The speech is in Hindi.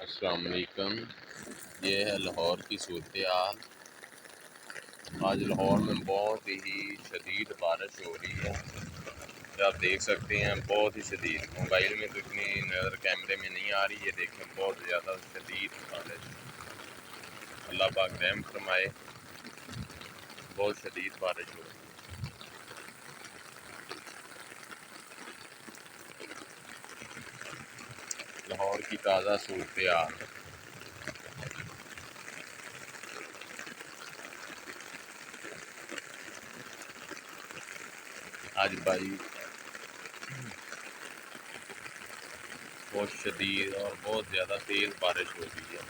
अस्सलाम वालेकुम। ये है लाहौर की सूरत हाल। आज लाहौर में बहुत ही शदीद बारिश हो रही है। ये आप देख सकते हैं, बहुत ही शदीद। मोबाइल में तो इतनी नज़र कैमरे में नहीं आ रही है। देखें, बहुत ज़्यादा शदीद बारिश। अल्लाह पाक रहम फरमाए। बहुत शदीद बारिश हो रही है। लाहौर की ताज़ा सूरत हाल। आज भाई बहुत शदीद और बहुत ज़्यादा तेज़ बारिश हो रही है।